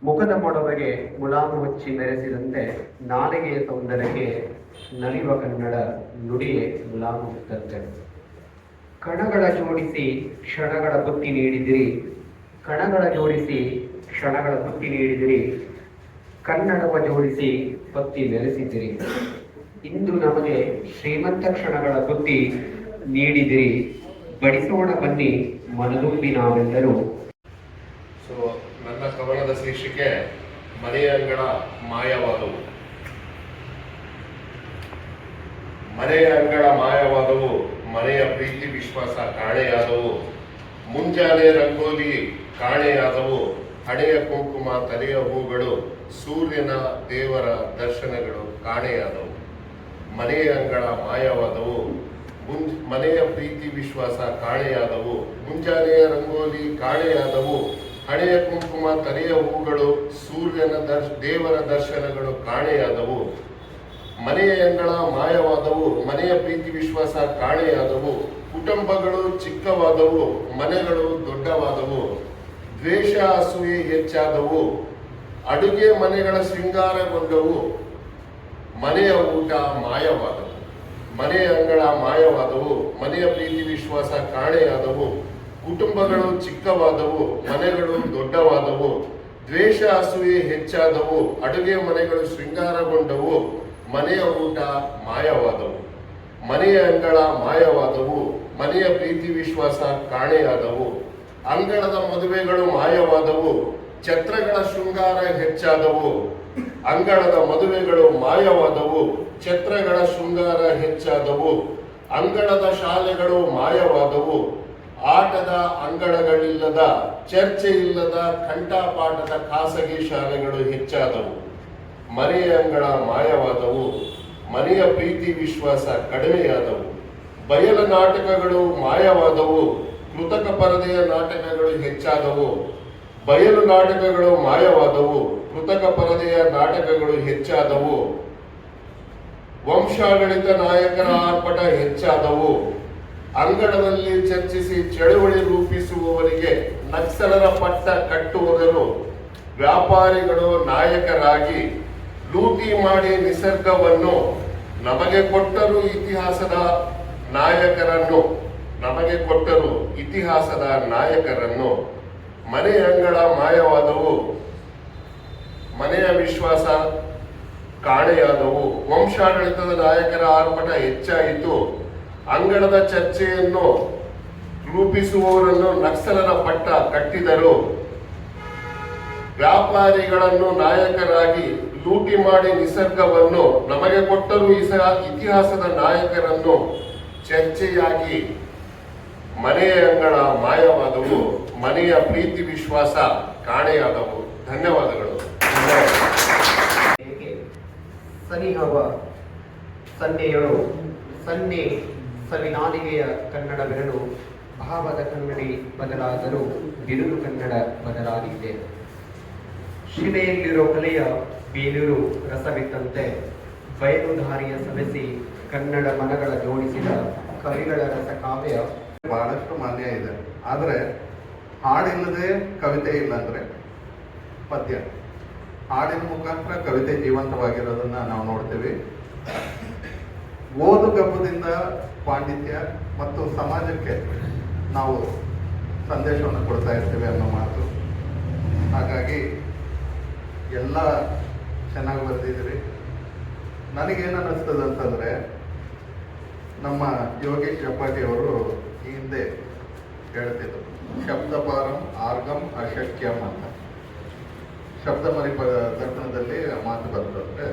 ಮುಖದ ಮೊಡವೆಗೆ ಮುಲಾಮು ಹಚ್ಚಿ ಮೆರೆಸಿದಂತೆ ನಾಲಿಗೆಯ ಸೌಂದರ್ಯಕ್ಕೆ ನಲಿವ ಕನ್ನಡ ನುಡಿಯೇ ಮುಲಾಮು ಹಚ್ಚಂತೆ. ಕಣಗಳ ಜೋಡಿಸಿ ಕ್ಷಣಗಳ ಬುತ್ತಿ ನೀಡಿದಿರಿ, ಕಣಗಳ ಜೋಡಿಸಿ ಕ್ಷಣಗಳ ಬುತ್ತಿ ನೀಡಿದಿರಿ, ಕನ್ನಡವ ಜೋಡಿಸಿ ಬತ್ತಿ ಮೆರೆಸಿದಿರಿ. ಇಂದು ನಮಗೆ ಶ್ರೀಮಂತ ಕ್ಷಣಗಳ ಬುತ್ತಿ ನೀಡಿದಿರಿ, ಬಡಿಸೋಣ ಬನ್ನಿ ಮನದುಂಬಿ ನಾವೆಲ್ಲರೂ. ಸೊ ನನ್ನ ಕವನದ ಶೀರ್ಷಿಕೆ ಮನೆಯ ಅಂಗಳ ಮಾಯವಾದವು. ಮನೆಯ ಅಂಗಳ ಮಾಯವಾದವು, ಮನೆಯ ಪ್ರೀತಿ ವಿಶ್ವಾಸ ಕಾಣೆಯಾದವು, ಮುಂಜಾನೆ ರಂಗೋಲಿ ಕಾಣೆಯಾದವು, ಹಣೆಯ ಕುಂಕುಮ ತಲೆಯ ಹೂಗಳು, ಸೂರ್ಯನ ದೇವರ ದರ್ಶನಗಳು ಕಾಣೆಯಾದವು. ಮನೆಯ ಅಂಗಳ ಮಾಯವಾದವು, ಮನೆಯ ಪ್ರೀತಿ ವಿಶ್ವಾಸ ಕಾಣೆಯಾದವು, ಮುಂಜಾನೆಯ ರಂಗೋಲಿ ಕಾಣೆಯಾದವು, ಹಣೆಯ ಕುಂಕುಮ ತಲೆಯ ಹೂಗಳು, ಸೂರ್ಯನ ದೇವರ ದರ್ಶನಗಳು ಕಾಣೆಯಾದವು. ಮನೆಯ ಅಂಗಳ ಮಾಯವಾದವು, ಮನೆಯ ಪ್ರೀತಿ ವಿಶ್ವಾಸ ಕಾಣೆಯಾದವು, ಕುಟುಂಬಗಳು ಚಿಕ್ಕವಾದವು, ಮನೆಗಳು ದೊಡ್ಡವಾದವು, ದ್ವೇಷ ಅಸೂಯೆ ಹೆಚ್ಚಾದವು, ಅಡುಗೆ ಮನೆಗಳ ಶೃಂಗಾರಗೊಂಡವು, ಮನೆಯ ಊಟ ಮಾಯವಾದವು. ಮನೆಯ ಅಂಗಳ ಮಾಯವಾದವು, ಮನೆಯ ಪ್ರೀತಿ ವಿಶ್ವಾಸ ಕಾಣೆಯಾದವು, ಕುಟುಂಬಗಳು ಚಿಕ್ಕವಾದವು, ಮನೆಗಳು ದೊಡ್ಡವಾದವು, ದ್ವೇಷ ಅಸೂಯೆ ಹೆಚ್ಚಾದವು, ಅಡುಗೆ ಮನೆಗಳು ಶೃಂಗಾರಗೊಂಡವು, ಮನೆಯ ಊಟ ಮಾಯವಾದವು. ಮನೆಯ ಅಂಗಳ ಮಾಯವಾದವು, ಮನೆಯ ಪ್ರೀತಿ ವಿಶ್ವಾಸ ಕಾಣೆಯಾದವು, ಅಂಗಳದ ಮದುವೆಗಳು ಮಾಯವಾದವು, ಛತ್ರಗಳ ಶೃಂಗಾರ ಹೆಚ್ಚಾದವು. ಅಂಗಳದ ಮದುವೆಗಳು ಮಾಯವಾದವು, ಛತ್ರಗಳ ಶೃಂಗಾರ ಹೆಚ್ಚಾದವು, ಅಂಗಳದ ಶಾಲೆಗಳು ಮಾಯವಾದವು, ಆಟದ ಅಂಗಳಗಳಿಲ್ಲದ, ಚರ್ಚೆ ಇಲ್ಲದ, ಕಂಠಪಾಠದ ಖಾಸಗಿ ಶಾಲೆಗಳು ಹೆಚ್ಚಾದವು. ಮನೆಯ ಅಂಗಳ ಮಾಯವಾದವು, ಮನೆಯ ಪ್ರೀತಿ ವಿಶ್ವಾಸ ಕಡಿಮೆಯಾದವು, ಬಯಲ ನಾಟಕಗಳು ಮಾಯವಾದವು, ಕೃತಕ ಪರದೆಯ ನಾಟಕಗಳು ಹೆಚ್ಚಾದವು. ಬಯಲು ನಾಟಕಗಳು ಮಾಯವಾದವು, ಕೃತಕ ಪರದೆಯ ನಾಟಕಗಳು ಹೆಚ್ಚಾದವು, ವಂಶಾಡಳಿತ ನಾಯಕರ ಆರ್ಭಟ ಹೆಚ್ಚಾದವು. ಅಂಗಣದಲ್ಲಿ ಚರ್ಚಿಸಿ ಚಳುವಳಿ ರೂಪಿಸುವವರಿಗೆ ನಕ್ಸಲರ ಪಟ್ಟ ಕಟ್ಟುವವರು ವ್ಯಾಪಾರಿಗಳು ನಾಯಕರಾಗಿ ಲೂಟಿ ಮಾಡಿ ನಿಸರ್ಗವನ್ನು ನಮಗೆ ಕೊಟ್ಟರು ಇತಿಹಾಸದ ನಾಯಕರನ್ನು, ನಮಗೆ ಕೊಟ್ಟರು ಇತಿಹಾಸದ ನಾಯಕರನ್ನು. ಮನೆಯ ಅಂಗಳ ಮಾಯವಾದವು, ಮನೆಯ ವಿಶ್ವಾಸ ಕಾಣೆಯಾದವು, ವಂಶಾಡಳಿತದ ನಾಯಕರ ಆರ್ಭಟ ಹೆಚ್ಚಾಯಿತು, ಅಂಗಳದ ಚರ್ಚೆಯನ್ನು ರೂಪಿಸುವವರನ್ನು ನಕ್ಸಲರ ಪಟ್ಟ ಕಟ್ಟಿದರು, ವ್ಯಾಪಾರಿಗಳನ್ನು ನಾಯಕರಾಗಿ ಲೂಟಿ ಮಾಡಿ ನಿಸರ್ಗವನ್ನು ನಮಗೆ ಕೊಟ್ಟರು ಇತಿಹಾಸದ ನಾಯಕರನ್ನು ಚರ್ಚೆಯಾಗಿ. ಮನೆಯ ಅಂಗಳ ಮಾಯವಾದವು, ಮನೆಯ ಪ್ರೀತಿ ವಿಶ್ವಾಸ ಕಾಣೆಯಾದವು. ಧನ್ಯವಾದಗಳು. ಸನಿಹವ ಸನ್ನೆಯಳು ಸನ್ನೆ ಸವಿನಾಲಿಗೆಯ ಕನ್ನಡ ಬೆರಳು, ಭಾವದ ಕನ್ನಡಿ ಬದಲಾದರೂ ಬಿರುದು ಕನ್ನಡ ಬದಲಾಗಿದೆ. ಶಿಲೆಯಲ್ಲಿರೋ ಕಲೆಯ ಬೇಲೂರು ರಸವಿದ್ದಂತೆ ಬಯಲುದಾರಿಯ ಸವೆಸಿ ಕನ್ನಡ ಮನಗಳ ಜೋಡಿಸಿದ ಕವಿಗಳ ರಸಕಾವ್ಯ ಬಹಳಷ್ಟು ಮಾನ್ಯ ಇದೆ. ಆದರೆ ಹಾಡಿಲ್ಲದೆ ಕವಿತೆ ಇಲ್ಲ ಅಂದರೆ ಪದ್ಯ. ಹಾಡಿನ ಮುಖಾಂತರ ಕವಿತೆ ಜೀವಂತವಾಗಿರೋದನ್ನ ನಾವು ನೋಡ್ತೀವಿ. ಓದು ಗಬ್ಬದಿಂದ ಪಾಂಡಿತ್ಯ ಮತ್ತು ಸಮಾಜಕ್ಕೆ ನಾವು ಸಂದೇಶವನ್ನು ಕೊಡ್ತಾ ಇರ್ತೀವಿ ಅನ್ನೋ ಮಾತು. ಹಾಗಾಗಿ ಎಲ್ಲ ಚೆನ್ನಾಗಿ ಬರೆದಿದ್ದೀರಿ. ನನಗೇನು ಅನ್ನಿಸ್ತದೆ ಅಂತಂದರೆ, ನಮ್ಮ ಯೋಗೇಶ್ ಹೆಬ್ಬಾಟಿ ಅವರು ಈ ಹಿಂದೆ ಹೇಳ್ತಿದ್ರು, ಶಬ್ದಪಾರಂ ಆರ್ಗಂ ಅಶಕ್ಯಂ ಅಂತ. ಶಬ್ದ ಮರಿ ದರ್ಪಣದಲ್ಲಿ ಮಾತು ಬರ್ತಂತೆ.